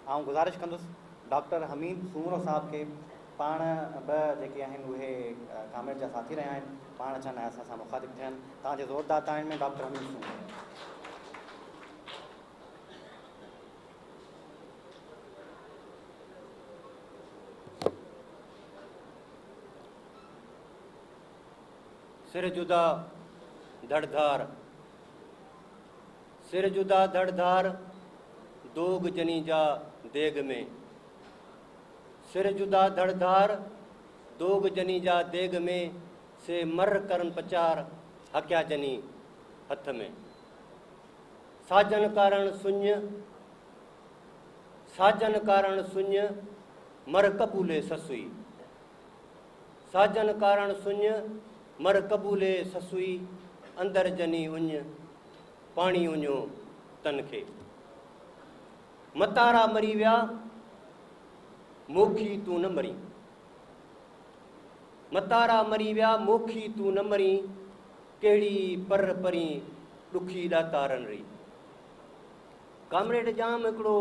आउं गुज़ारिश कंदुसि डॉक्टर हमीद सूमरो साहब के पाण ॿ जेके आहिनि उहे कामेड जा साथी रहिया आहिनि, पाण अचनि ऐं असां सां मुखातिब थियनि। तव्हांजे ज़ोरदार ताड़ियुनि में डॉक्टर हमीद सूमरो। सिर जुदा धड़धार, सिर जुदा धड़धार दोग जनी जा देग में, सिर जुदा धड़धार दोग जनी जा देग में, से मर करन पचार हक्या जनी हथ में। साजन कारण सुन्य, साजन कारण सुन्य मर कबूले ससुई, साजन कारण सुन्य मर कबूले ससुई, अंदर जनी उञ पाणी उञो तन खे। मतारा मरी विया मोखी तू न मरी, मतारा मरी विया मोखी तू न मरी, कहिड़ी पर परी ॾुखी ॾातारनि रही। कामरेड जाम हिकिड़ो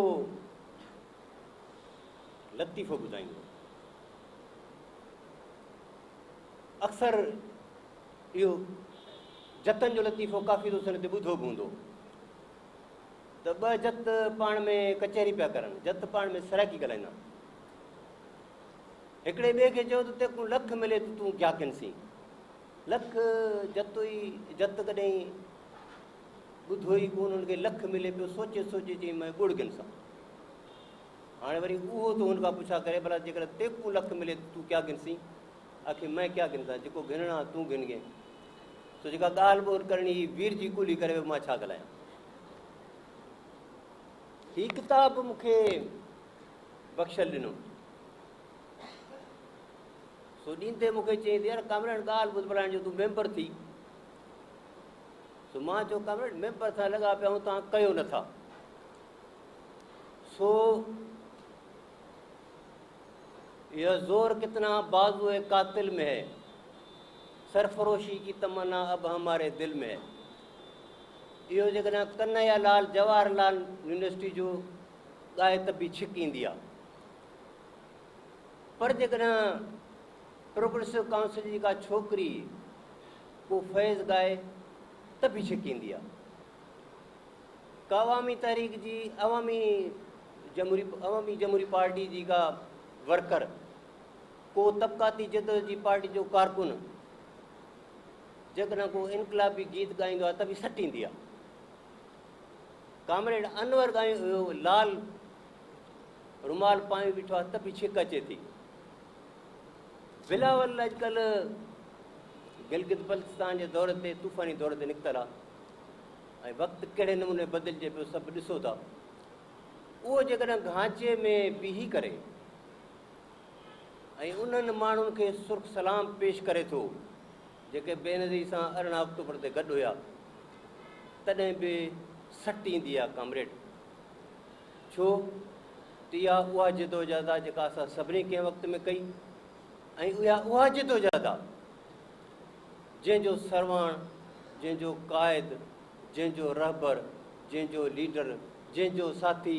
लतीफ़ो ॿुधाईंदो। अक्सर इहो जतन जो लतीफ़ो काफ़ी दोस्तनि ते ॿुधो बि हूंदो त ॿ जत पाण में कचहरी पिया करनि, जत पाण में सराइकी ॻाल्हाईंदा। हिकिड़े ॿिए खे चयो त तेको लख मिले त तूं क्या कंसी, लख जत ई जत कॾहिं ॿुधो ई कोन, हुनखे लख मिले पियो, सोचे सोचे चई मैं ॻुड़ गिनसां। हाणे वरी उहो त हुन खां पुछा करे भला जेकर तेको लख मिले त तूं क्या गिनसी, आखिर मैं क्या गिनसां, जेको गिनणा तूं गिनगे। तो जेका ॻाल्हि ॿोल करणी वीर जी कुली करे मां छा ॻाल्हायां। हीउ किताबु मूंखे बख़्शल ॾिनो, सो ॾींदे मूंखे चई यार कामरेड ॻाल्हि ॿुध भला जो तूं मेंबर थी। सो मां चयो कामरेड मेंबर सां लॻा पिया ऐं तव्हां कयो नथा। सो यह जोर कितना बाजुए कातिल में है, सरफरोशी की तमन्ना अब हमारे दिल में है। इहो जेकॾहिं कन्हैया लाल जवाहरलाल यूनिवर्सिटी जो ॻाए त बि छिक ईंदी आहे, पर जेकॾहिं प्रोग्रेसिव काउंसिल जी का छोकिरी को फैज़ ॻाए त बि छिक ईंदी आहे। का अवामी तहरीक जी अवामी जमहूरी पार्टी जी का वर्कर, को तबक़ाती जदोजहद जी पार्टी जो कारकुन जेकॾहिं को इनकलाबी गीत ॻाईंदो आहे त बि सट ईंदी आहे। कामरेड अनवर ॻायो लाल रुमाल पाए बीठो आहे त बि छिक अचे थी। बिलावल अॼुकल्ह गिलगित बल्तिस्तान जे दौर ते तूफ़ानी दौर ते निकितल आहे ऐं वक़्तु कहिड़े नमूने बदिलिजे पियो सभु ॾिसो था। उहो जेकॾहिं घांचे में बीही करे ऐं उन्हनि माण्हुनि खे सुर्ख सलाम पेश करे थो जेके बेनज़ीर सां 18 अक्टूबर ते गॾु हुया, तॾहिं बि सट ईंदी आहे कामरेड। छो त इहा उहा जिदोजहद आहे जेका असां सभिनी कंहिं वक़्त में कई, ऐं उहा जिदोजहद आहे जंहिंजो सरवाण, जंहिंजो क़ाइद, जंहिंजो रहबर, जंहिंजो लीडर, जंहिंजो साथी,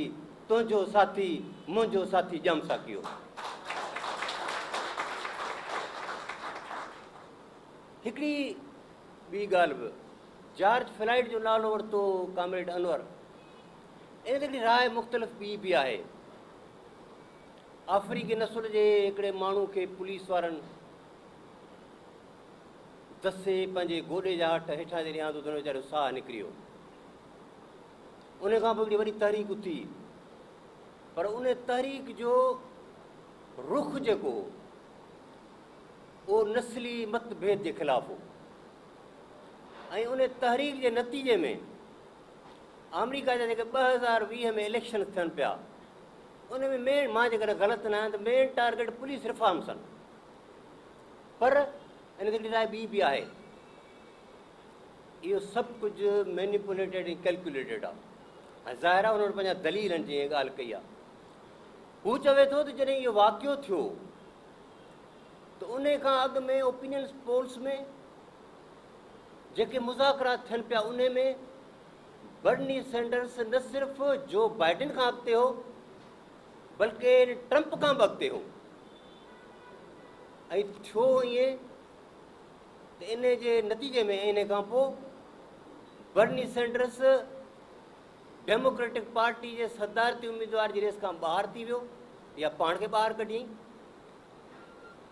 तुंहिंजो साथी, मुंहिंजो साथी ॼम साकियो। हिकिड़ी ॿी ॻाल्हि बि, जॉर्ज फ्लाइड जो नालो वरितो कामरेड अनवर, इन ते हिकिड़ी राय मुख़्तलिफ़ ॿी बि आहे। अफ्रीकी नसुल जे हिकिड़े माण्हू खे पुलिस वारनि दसे पंहिंजे गोॾे जा हथ हेठां जे ॾियां त वीचारो साहु निकिरी वियो। उन खां पोइ हिकिड़ी वॾी तहरीक उथी, पर उन तहरीक जो रुख जेको उहो नस्ली मतभेद जे ख़िलाफ़ु हो, ऐं उन तहरीक जे नतीजे में अमरीका जा जेके 2020 में इलेक्शन थियनि पिया, उन में मेन, मां जेकॾहिं ग़लति न आहियां त मेन टारगेट पुलिस रिफॉर्म्स आहिनि। पर इन ते राय ॿी बि आहे, इहो सभु कुझु मैनिपुलेटेड ऐं कैलकुलेटेड आहे। ऐं ज़ाहिर आहे उन्हनि पंहिंजा दलीलनि जी ॻाल्हि कई आहे। हू चवे थो त जॾहिं इहो वाक़ियो थियो त उन खां अॻु में ओपिनियन पोल्स में जेके मुज़ाकरात थियनि पिया, उन में बर्नी सैंडर्स न सिर्फ़ु जो बाइडन खां अॻिते हो, बल्कि ट्रंप खां बि अॻिते हो। ऐं थियो ईअं त इन जे नतीजे में इन खां पोइ बर्नी सैंडर्स डेमोक्रेटिक पार्टी जे सदारती उम्मीदवार जी रेस खां ॿाहिरि थी वियो या पाण खे ॿाहिरि कढियईं।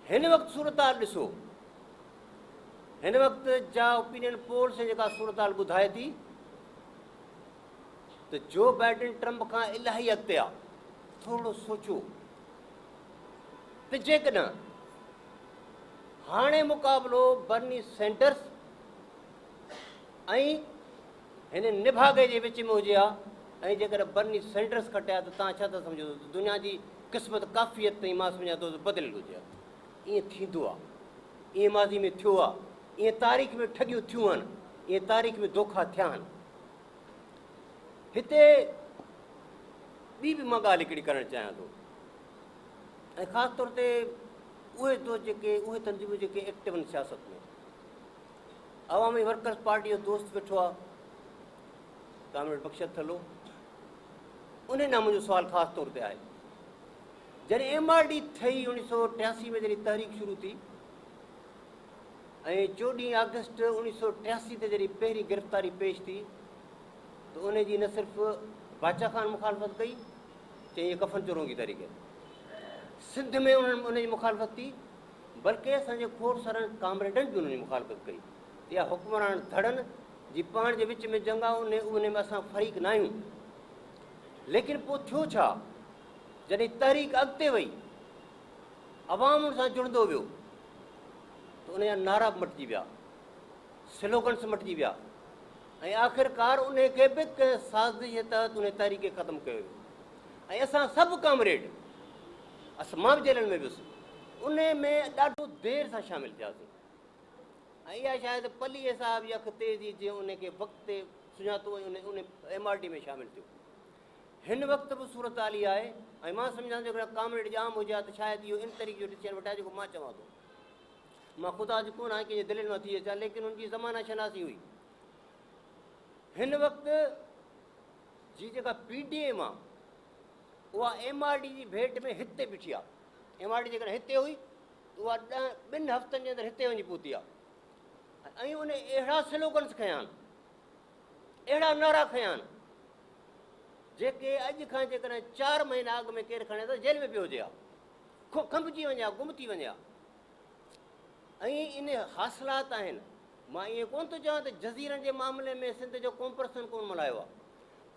हिन वक़्तु सूरत-हाल ॾिसो, हिन वक़्तु जा ओपिनियन पोल्स जेका सूरत-हाल ॿुधाए थी त जो बाइडेन ट्रंप खां इलाही अॻिते आहे। थोरो सोचो त जेकॾहिं हाणे मुक़ाबिलो बर्नी सैंडर्स ऐं हिन निभागे जे विच में हुजे हा, ऐं जेकॾहिं बर्नी सैंडर्स खटिया त तव्हां छा था सम्झो दुनिया जी क़िस्मत काफ़ी हद ताईं मां सम्झां थो बदिलियल हुजे हा। ईअं थींदो आहे, ईअं माज़ी में थियो आहे, ईअं तारीख़ में ठगियूं थियूं आहिनि, ईअं तारीख़ में धोखा थिया आहिनि। हिते ॿी बि मां ॻाल्हि हिकिड़ी करणु चाहियां थो, ऐं ख़ासि तौर ते उहे तंज़ीमूं जेके एक्टिव आहिनि सियासत में। अवामी वर्कर्स पार्टी जो दोस्त वेठो आहे कामरेड बख़्शत थलो, उन ॾांहुं मुंहिंजो सुवालु ख़ासि तौर ते आहे। जॾहिं MRD ठही 1983 में जॾहिं तहरीक शुरू थी ऐं 14 अगस्त 1983 ते जॾहिं पहिरीं गिरफ़्तारी पेश थी त उन जी न सिर्फ़ु बादशाह ख़ान मुखालफ़त कई, चई कफ़न चुरोंगी तरीक़े, सिंध में उनजी मुखालफ़त थी, बल्कि असांजे खोड़ सारनि कामरेडनि बि उनजी मुखालफ़त कई। इहा हुक्मरान धड़नि जी पाण जे विच में जंग आहे, उन में असां फ़रीक़ न आहियूं। लेकिन पोइ थियो छा, जॾहिं तहरीक अॻिते वई, अवाम सां जुड़ंदो वियो त उन जा नारा बि मटिजी विया, स्लोगन्स मटिजी विया, ऐं आख़िरकार उन खे बि कंहिं साज़िश जे तहत उन तहरीक खे ख़तमु कयो वियो। ऐं असां सभु कामरेड, मां बि जेलनि में वियुसि, उन में ॾाढो देरि सां शामिलु थियासीं। ऐं इहा शायदि पलीअ साहिब जी अखि तेज़ी जीअं उनखे वक़्त ते सुञातो ऐं उन MRD में शामिलु थियो। हिन वक़्तु बि सूरत हाल इहा आहे, ऐं मां सम्झां थो जेकॾहिं कामरेड जाम हुजे हा त शायदि इहो इन तरीक़े जो डिसीजन वठाए जेको मां चवां थो। मां ख़ुदा जो कोन आहियां कंहिंजे दिलि मां थी अचां, लेकिन उनजी ज़माना शनासी हुई। हिन वक़्तु जी जेका PDM आहे उहा MRD जी भेट में हिते बीठी आहे। MRD जेकॾहिं हिते हुई त उहा 2 हफ़्तनि जे अंदरि हिते वञी पहुती आहे, ऐं उन अहिड़ा स्लोगन्स खयां आहिनि, अहिड़ा नारा खयां आहिनि जेके अॼु खां जेकॾहिं 4 महीना अॻु में केरु खणे त जेल में पियो हुजे हा, खंभिजी वञे हा, गुम थी वञे हा। ऐं इन हासिलात आहिनि। मां ईअं कोन थो चवां त जज़ीरनि जे मामले में सिंध जो कॉम्परसन कोन मल्हायो आहे,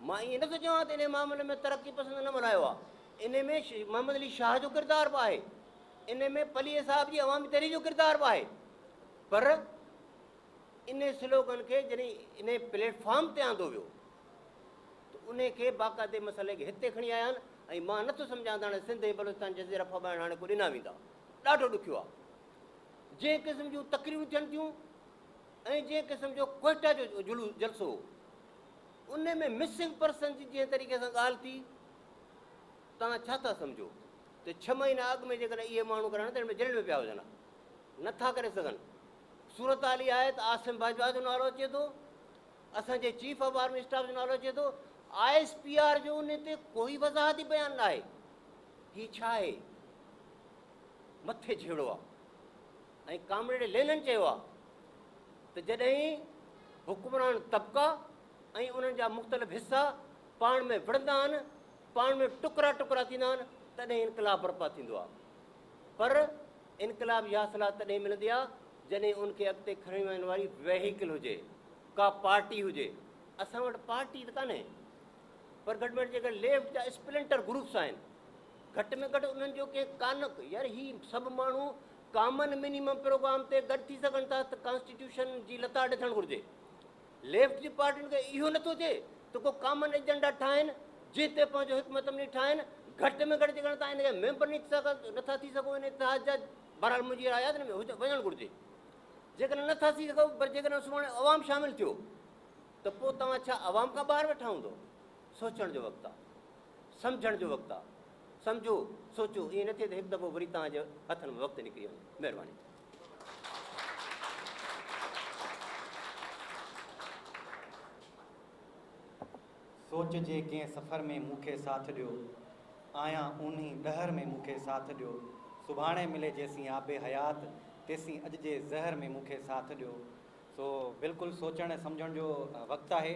मां ईअं नथो चवां त इन मामले में तरक़ी पसंदि न मल्हायो आहे। इन में मोहम्मद अली शाह जो किरदारु बि आहे, इन में पलीअ साहिब जी अवामी तहरीक जो किरदारु बि आहे, पर इन स्लोगन खे जॾहिं इन प्लेटफॉर्म ते आंदो वियो त उन खे बाक़ाइदे मसइले खे हिते खणी आया आहिनि। ऐं मां नथो सम्झां त हाणे सिंध ऐं बलोचिस्तान जज़ीरा फबाइण हाणे को ॾिना वेंदा, ॾाढो ॾुखियो आहे। जंहिं क़िस्म जूं तकरीरूं थियनि थियूं ऐं जंहिं क़िस्म जो क्वेटा जो जलसो, उन में मिसिंग पर्सन जी जंहिं तरीक़े सां ॻाल्हि थी, तव्हां छा था सम्झो त 6 महीना अॻु में जेकॾहिं इहे माण्हू करण त हिन में जेल में पिया हुजनि, नथा करे सघनि। सूरत हाल इहा आहे त आसिम बाजवा जो नालो अचे थो, असांजे चीफ ऑफ आर्मी स्टाफ जो नालो अचे थो, ISPR जो उन ते कोई वज़ाहती बयानु न आहे। हीउ छा आहे? मथे झेड़ो आहे। ऐं कामरेड लेनिन चयो आहे त जॾहिं हुकुमरान तबिका ऐं उन्हनि जा मुख़्तलिफ़ हिसा पाण में विढ़ंदा आहिनि, पाण में टुकड़ा टुकड़ा थींदा आहिनि, तॾहिं इनकलाब बर्पा थींदो आहे। पर इनकलाब जी हासिलात तॾहिं मिलंदी आहे जॾहिं उनखे अॻिते खणी वञण वारी वेहिकल हुजे, का पार्टी हुजे। असां वटि पार्टी त कान्हे, पर घटि में घटि जेके लेफ्ट जा स्प्लिंटर ग्रुप्स आहिनि, घटि में घटि उन्हनि जो कंहिं कानक यार ही सभु माण्हू कॉमन मिनिमम प्रोग्राम ते गॾु थी सघनि था त कॉन्स्टिट्यूशन जी लता ॾिसणु घुरिजे। लेफ्ट जी पार्टियुनि खे इहो नथो थिए त को कॉमन एजेंडा ठाहिनि जंहिं ते पंहिंजो हिकमत अमली ठाहिनि। घटि में घटि जेकॾहिं तव्हां हिनखे मेंबर नथा थी सघो इन इतिहाद जा, बहरहाल मुंहिंजी राय आहे में वञणु घुरिजे। जेकॾहिं नथा थी सघो, पर जेकॾहिं सुभाणे अवाम शामिलु थियो त पोइ तव्हां छा अवाम खां ॿाहिरि वेठा हूंदो? सोचण जो वक़्तु आहे, सम्झण जो वक़्तु आहे। सम्झो, सोचो, ईअं न थिए त हिकु दफ़ो वरी तव्हांजे हथनि में वक़्तु निकिरी वञे। महिरबानी। सोच जे कंहिं सफ़र में मूंखे साथ ॾियो, आया उन्हीं डहर में मूंखे साथ ॾियो, सुभाणे मिले जेसीं आबे हयात, तेसीं अॼु जे ज़हर में मूंखे साथ ॾियो। सो बिल्कुलु सोचण ऐं सम्झण जो वक़्तु आहे।